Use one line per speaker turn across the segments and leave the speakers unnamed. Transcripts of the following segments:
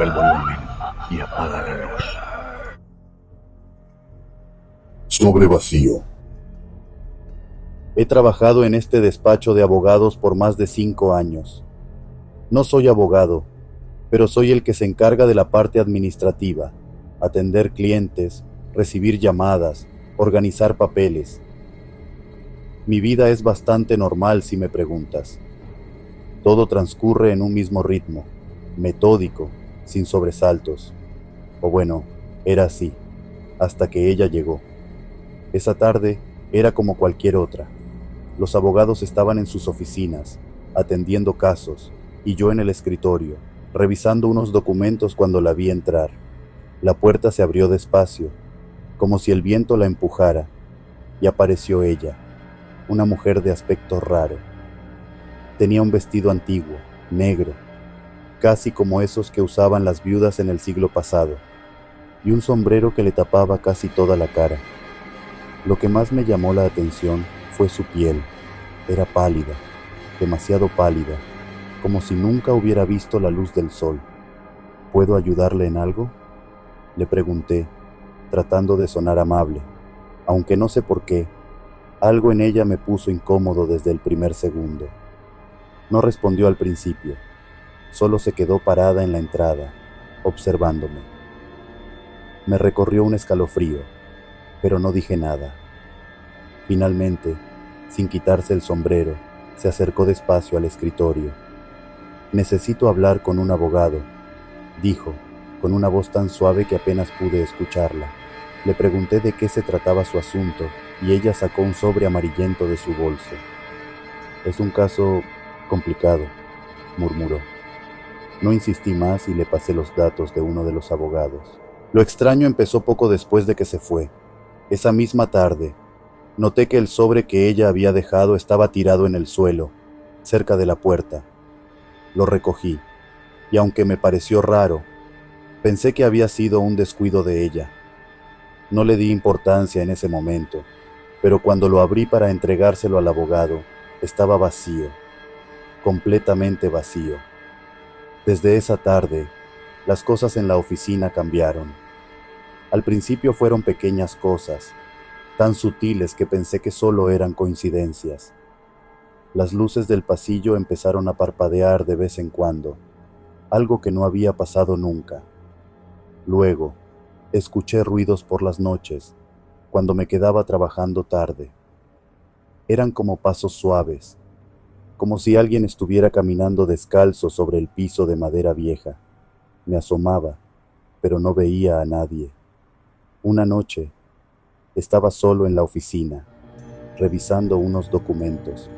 Sube el volumen y apaga la luz.
Sobre vacío.
He trabajado en este despacho de abogados por más de 5 años. No soy abogado, pero soy el que se encarga de la parte administrativa, atender clientes, recibir llamadas, organizar papeles. Mi vida es bastante normal si me preguntas. Todo transcurre en un mismo ritmo, metódico, sin sobresaltos. O bueno, era así, hasta que ella llegó. Esa tarde era como cualquier otra. Los abogados estaban en sus oficinas, atendiendo casos, y yo en el escritorio, revisando unos documentos cuando la vi entrar. La puerta se abrió despacio, como si el viento la empujara, y apareció ella, una mujer de aspecto raro. Tenía un vestido antiguo, negro, casi como esos que usaban las viudas en el siglo pasado, y un sombrero que le tapaba casi toda la cara. Lo que más me llamó la atención fue su piel. Era pálida, demasiado pálida, como si nunca hubiera visto la luz del sol. ¿Puedo ayudarle en algo?, le pregunté, tratando de sonar amable, aunque no sé por qué. Algo en ella me puso incómodo desde el primer segundo. No respondió al principio, solo se quedó parada en la entrada, observándome. Me recorrió un escalofrío, pero no dije nada. Finalmente, sin quitarse el sombrero, se acercó despacio al escritorio. «Necesito hablar con un abogado», dijo, con una voz tan suave que apenas pude escucharla. Le pregunté de qué se trataba su asunto y ella sacó un sobre amarillento de su bolso. «Es un caso complicado», murmuró. No insistí más y le pasé los datos de uno de los abogados. Lo extraño empezó poco después de que se fue. Esa misma tarde, noté que el sobre que ella había dejado estaba tirado en el suelo, cerca de la puerta. Lo recogí, y aunque me pareció raro, pensé que había sido un descuido de ella. No le di importancia en ese momento, pero cuando lo abrí para entregárselo al abogado, estaba vacío, completamente vacío. Desde esa tarde, las cosas en la oficina cambiaron. Al principio fueron pequeñas cosas, tan sutiles que pensé que solo eran coincidencias. Las luces del pasillo empezaron a parpadear de vez en cuando, algo que no había pasado nunca. Luego, escuché ruidos por las noches, cuando me quedaba trabajando tarde. Eran como pasos suaves, como si alguien estuviera caminando descalzo sobre el piso de madera vieja. Me asomaba, pero no veía a nadie. Una noche, estaba solo en la oficina, revisando unos documentos.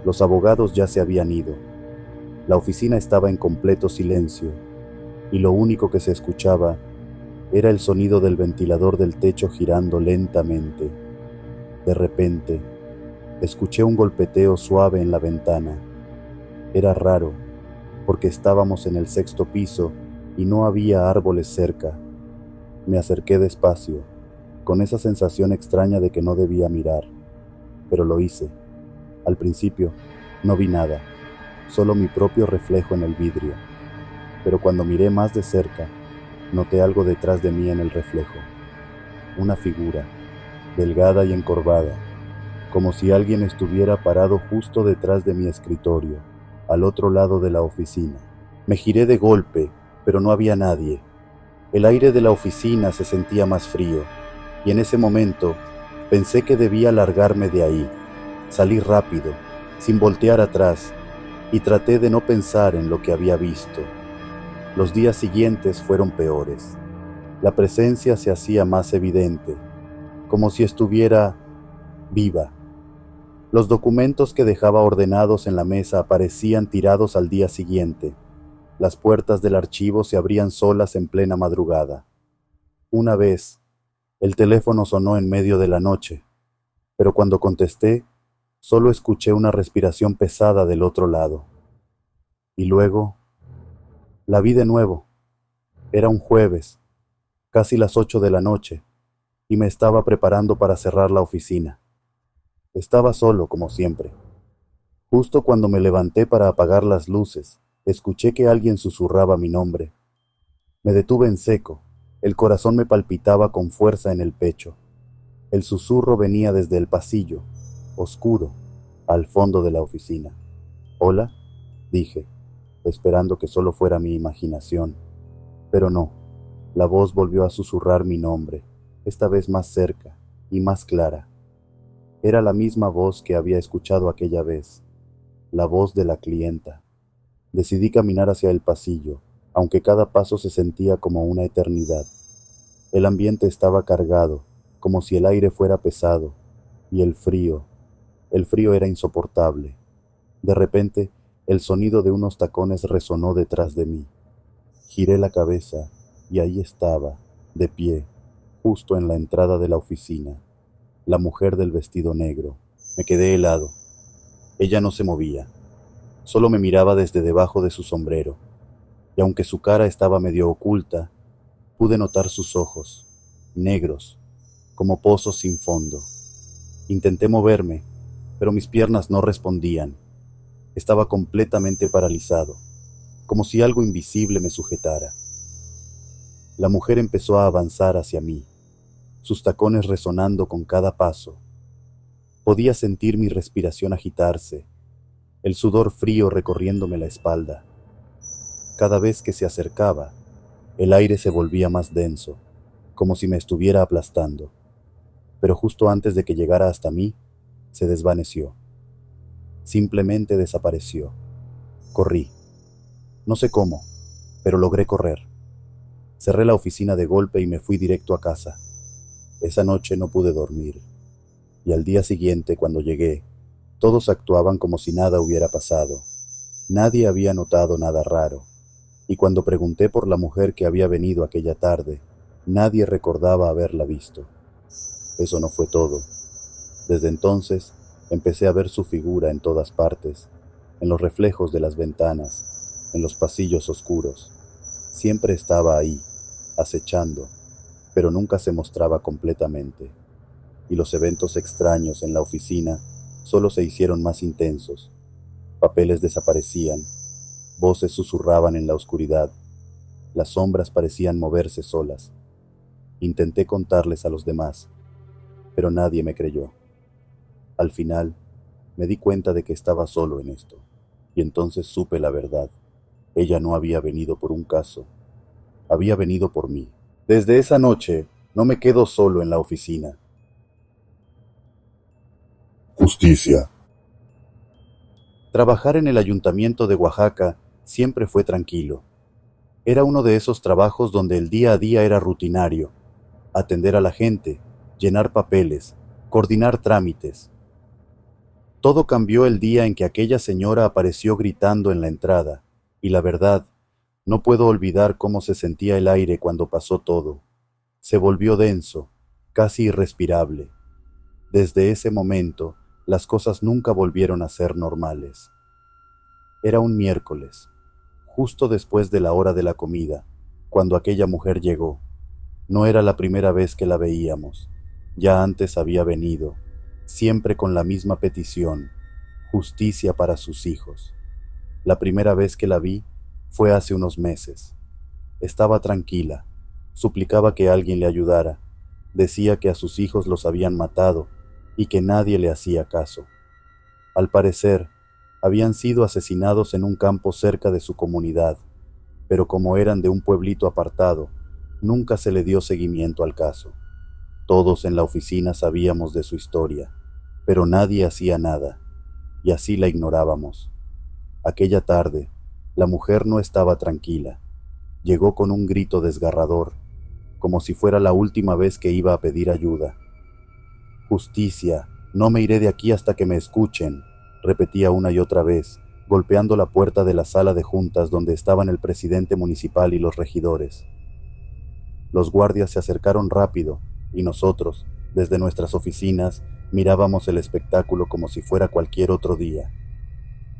Los abogados ya se habían ido. La oficina estaba en completo silencio, y lo único que se escuchaba era el sonido del ventilador del techo girando lentamente. De repente, escuché un golpeteo suave en la ventana. Era raro, porque estábamos en el 6º piso y no había árboles cerca. Me acerqué despacio, con esa sensación extraña de que no debía mirar, pero lo hice. Al principio, no vi nada, solo mi propio reflejo en el vidrio, pero cuando miré más de cerca, noté algo detrás de mí en el reflejo. Una figura, delgada y encorvada, como si alguien estuviera parado justo detrás de mi escritorio, al otro lado de la oficina. Me giré de golpe, pero no había nadie. El aire de la oficina se sentía más frío, y en ese momento pensé que debía largarme de ahí. Salí rápido, sin voltear atrás, y traté de no pensar en lo que había visto. Los días siguientes fueron peores. La presencia se hacía más evidente, como si estuviera viva. Los documentos que dejaba ordenados en la mesa aparecían tirados al día siguiente. Las puertas del archivo se abrían solas en plena madrugada. Una vez, el teléfono sonó en medio de la noche, pero cuando contesté, solo escuché una respiración pesada del otro lado. Y luego, la vi de nuevo. Era un jueves, casi las 8 de la noche, y me estaba preparando para cerrar la oficina. Estaba solo, como siempre. Justo cuando me levanté para apagar las luces, escuché que alguien susurraba mi nombre. Me detuve en seco. El corazón me palpitaba con fuerza en el pecho. El susurro venía desde el pasillo, oscuro, al fondo de la oficina. «¿Hola?», dije, esperando que solo fuera mi imaginación. Pero no, la voz volvió a susurrar mi nombre, esta vez más cerca y más clara. Era la misma voz que había escuchado aquella vez, la voz de la clienta. Decidí caminar hacia el pasillo, aunque cada paso se sentía como una eternidad. El ambiente estaba cargado, como si el aire fuera pesado, y el frío era insoportable. De repente, el sonido de unos tacones resonó detrás de mí. Giré la cabeza y ahí estaba, de pie, justo en la entrada de la oficina, la mujer del vestido negro. Me quedé helado. Ella no se movía, solo me miraba desde debajo de su sombrero, y aunque su cara estaba medio oculta, pude notar sus ojos, negros, como pozos sin fondo. Intenté moverme, pero mis piernas no respondían. Estaba completamente paralizado, como si algo invisible me sujetara. La mujer empezó a avanzar hacia mí, sus tacones resonando con cada paso. Podía sentir mi respiración agitarse, el sudor frío recorriéndome la espalda. Cada vez que se acercaba, el aire se volvía más denso, como si me estuviera aplastando. Pero justo antes de que llegara hasta mí, se desvaneció. Simplemente desapareció. Corrí. No sé cómo, pero logré correr. Cerré la oficina de golpe y me fui directo a casa. Esa noche no pude dormir. Y al día siguiente, cuando llegué, todos actuaban como si nada hubiera pasado. Nadie había notado nada raro. Y cuando pregunté por la mujer que había venido aquella tarde, nadie recordaba haberla visto. Eso no fue todo. Desde entonces, empecé a ver su figura en todas partes, en los reflejos de las ventanas, en los pasillos oscuros. Siempre estaba ahí, acechando, pero nunca se mostraba completamente. Y los eventos extraños en la oficina solo se hicieron más intensos. Papeles desaparecían, voces susurraban en la oscuridad, las sombras parecían moverse solas. Intenté contarles a los demás, pero nadie me creyó. Al final, me di cuenta de que estaba solo en esto, y entonces supe la verdad. Ella no había venido por un caso, había venido por mí. Desde esa noche, no me quedo solo en la oficina.
Justicia.
Trabajar en el ayuntamiento de Oaxaca siempre fue tranquilo. Era uno de esos trabajos donde el día a día era rutinario: atender a la gente, llenar papeles, coordinar trámites. Todo cambió el día en que aquella señora apareció gritando en la entrada, y la verdad, no puedo olvidar cómo se sentía el aire cuando pasó todo. Se volvió denso, casi irrespirable. Desde ese momento, las cosas nunca volvieron a ser normales. Era un miércoles, justo después de la hora de la comida, cuando aquella mujer llegó. No era la primera vez que la veíamos. Ya antes había venido, siempre con la misma petición: justicia para sus hijos. La primera vez que la vi fue hace unos meses. Estaba tranquila, suplicaba que alguien le ayudara, decía que a sus hijos los habían matado y que nadie le hacía caso. Al parecer, habían sido asesinados en un campo cerca de su comunidad, pero como eran de un pueblito apartado, nunca se le dio seguimiento al caso. Todos en la oficina sabíamos de su historia, pero nadie hacía nada, y así la ignorábamos. Aquella tarde, la mujer no estaba tranquila. Llegó con un grito desgarrador, como si fuera la última vez que iba a pedir ayuda. «Justicia, no me iré de aquí hasta que me escuchen», repetía una y otra vez, golpeando la puerta de la sala de juntas donde estaban el presidente municipal y los regidores. Los guardias se acercaron rápido, y nosotros, desde nuestras oficinas, mirábamos el espectáculo como si fuera cualquier otro día.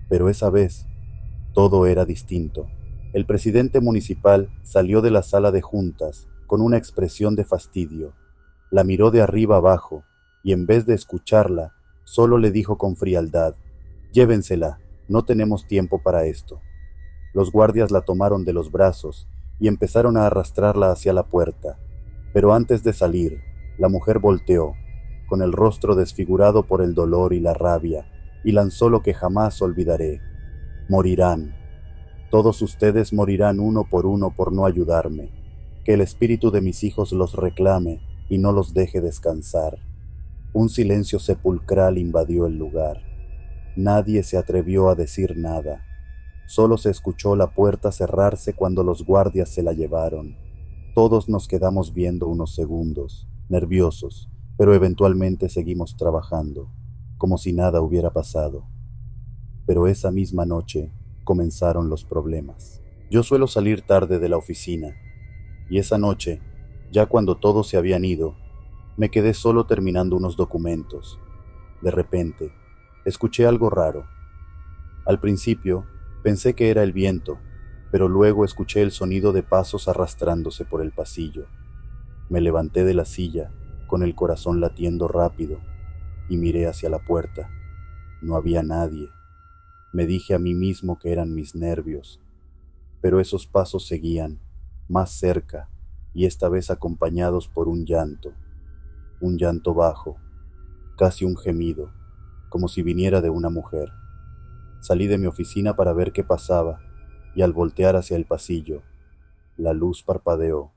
Pero esa vez, todo era distinto. El presidente municipal salió de la sala de juntas con una expresión de fastidio. La miró de arriba abajo, y en vez de escucharla, solo le dijo con frialdad: «Llévensela, no tenemos tiempo para esto». Los guardias la tomaron de los brazos y empezaron a arrastrarla hacia la puerta. Pero antes de salir, la mujer volteó, con el rostro desfigurado por el dolor y la rabia, y lanzó lo que jamás olvidaré: morirán. Todos ustedes morirán uno por no ayudarme. Que el espíritu de mis hijos los reclame y no los deje descansar. Un silencio sepulcral invadió el lugar. Nadie se atrevió a decir nada. Solo se escuchó la puerta cerrarse cuando los guardias se la llevaron. Todos nos quedamos viendo unos segundos, nerviosos, pero eventualmente seguimos trabajando, como si nada hubiera pasado. Pero esa misma noche comenzaron los problemas. Yo suelo salir tarde de la oficina, y esa noche, ya cuando todos se habían ido, me quedé solo terminando unos documentos. De repente, escuché algo raro. Al principio, pensé que era el viento, pero luego escuché el sonido de pasos arrastrándose por el pasillo. Me levanté de la silla, con el corazón latiendo rápido, y miré hacia la puerta. No había nadie. Me dije a mí mismo que eran mis nervios, pero esos pasos seguían, más cerca, y esta vez acompañados por un llanto bajo, casi un gemido, como si viniera de una mujer. Salí de mi oficina para ver qué pasaba, y al voltear hacia el pasillo, la luz parpadeó,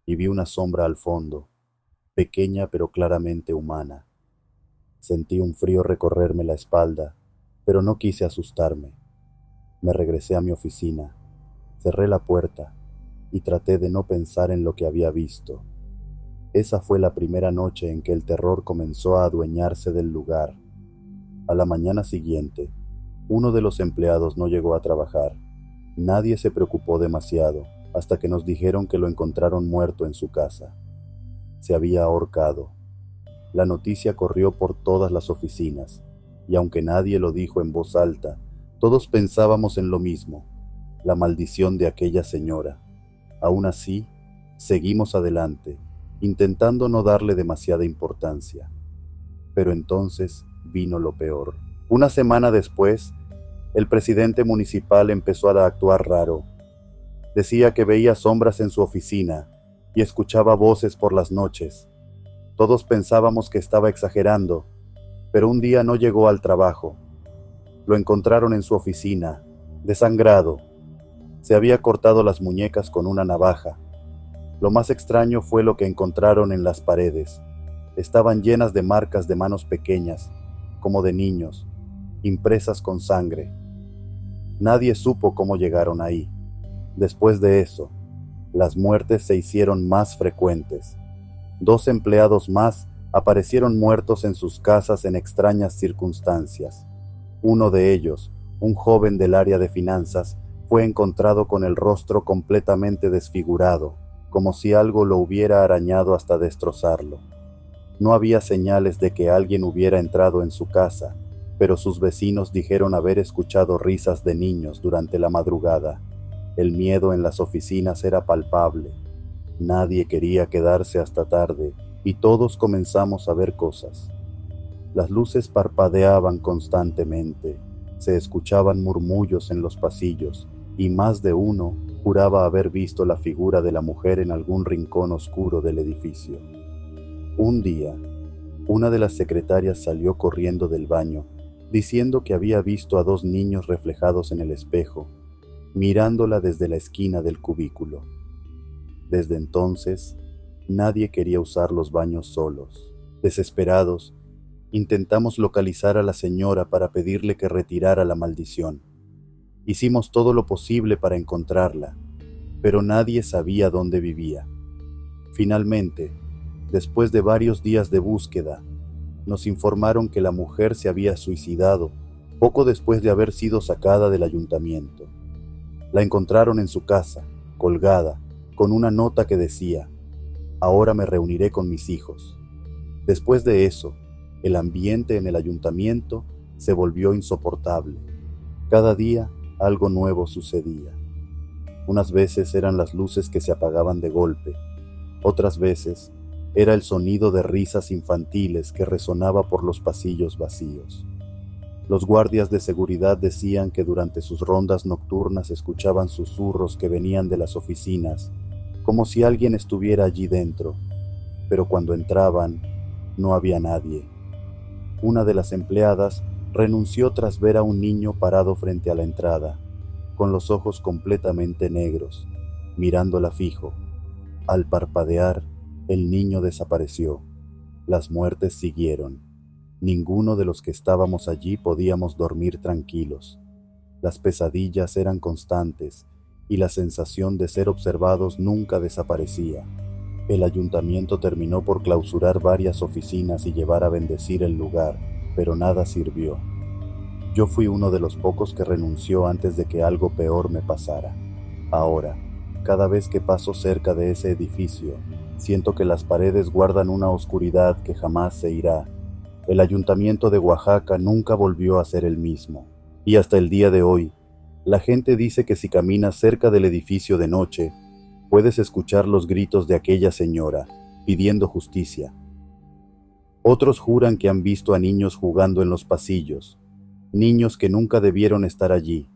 y vi una sombra al fondo, pequeña pero claramente humana. Sentí un frío recorrerme la espalda, pero no quise asustarme. Me regresé a mi oficina, cerré la puerta y traté de no pensar en lo que había visto. Esa fue la primera noche en que el terror comenzó a adueñarse del lugar. A la mañana siguiente, uno de los empleados no llegó a trabajar. Nadie se preocupó demasiado hasta que nos dijeron que lo encontraron muerto en su casa. Se había ahorcado. La noticia corrió por todas las oficinas, y aunque nadie lo dijo en voz alta, todos pensábamos en lo mismo: la maldición de aquella señora. Aún así, seguimos adelante, intentando no darle demasiada importancia. Pero entonces vino lo peor. Una semana después, el presidente municipal empezó a actuar raro. Decía que veía sombras en su oficina y escuchaba voces por las noches. Todos pensábamos que estaba exagerando, pero un día no llegó al trabajo. Lo encontraron en su oficina, desangrado. Se había cortado las muñecas con una navaja. Lo más extraño fue lo que encontraron en las paredes. Estaban llenas de marcas de manos pequeñas, como de niños, impresas con sangre. Nadie supo cómo llegaron ahí. Después de eso, las muertes se hicieron más frecuentes. 2 empleados más aparecieron muertos en sus casas en extrañas circunstancias. Uno de ellos, un joven del área de finanzas, fue encontrado con el rostro completamente desfigurado, como si algo lo hubiera arañado hasta destrozarlo. No había señales de que alguien hubiera entrado en su casa, pero sus vecinos dijeron haber escuchado risas de niños durante la madrugada. El miedo en las oficinas era palpable. Nadie quería quedarse hasta tarde y todos comenzamos a ver cosas. Las luces parpadeaban constantemente, se escuchaban murmullos en los pasillos y más de uno juraba haber visto la figura de la mujer en algún rincón oscuro del edificio. Un día, una de las secretarias salió corriendo del baño, diciendo que había visto a 2 niños reflejados en el espejo, mirándola desde la esquina del cubículo. Desde entonces, nadie quería usar los baños solos. Desesperados, intentamos localizar a la señora para pedirle que retirara la maldición. Hicimos todo lo posible para encontrarla, pero nadie sabía dónde vivía. Finalmente, después de varios días de búsqueda, nos informaron que la mujer se había suicidado poco después de haber sido sacada del ayuntamiento. La encontraron en su casa, colgada, con una nota que decía: «Ahora me reuniré con mis hijos». Después de eso, el ambiente en el ayuntamiento se volvió insoportable. Cada día algo nuevo sucedía. Unas veces eran las luces que se apagaban de golpe, otras veces era el sonido de risas infantiles que resonaba por los pasillos vacíos. Los guardias de seguridad decían que durante sus rondas nocturnas escuchaban susurros que venían de las oficinas, como si alguien estuviera allí dentro, pero cuando entraban, no había nadie. Una de las empleadas renunció tras ver a un niño parado frente a la entrada, con los ojos completamente negros, mirándola fijo. Al parpadear, el niño desapareció. Las muertes siguieron. Ninguno de los que estábamos allí podíamos dormir tranquilos. Las pesadillas eran constantes y la sensación de ser observados nunca desaparecía. El ayuntamiento terminó por clausurar varias oficinas y llevar a bendecir el lugar, pero nada sirvió. Yo fui uno de los pocos que renunció antes de que algo peor me pasara. Ahora, cada vez que paso cerca de ese edificio, siento que las paredes guardan una oscuridad que jamás se irá. El ayuntamiento de Oaxaca nunca volvió a ser el mismo. Y hasta el día de hoy, la gente dice que si caminas cerca del edificio de noche, puedes escuchar los gritos de aquella señora, pidiendo justicia. Otros juran que han visto a niños jugando en los pasillos, niños que nunca debieron estar allí,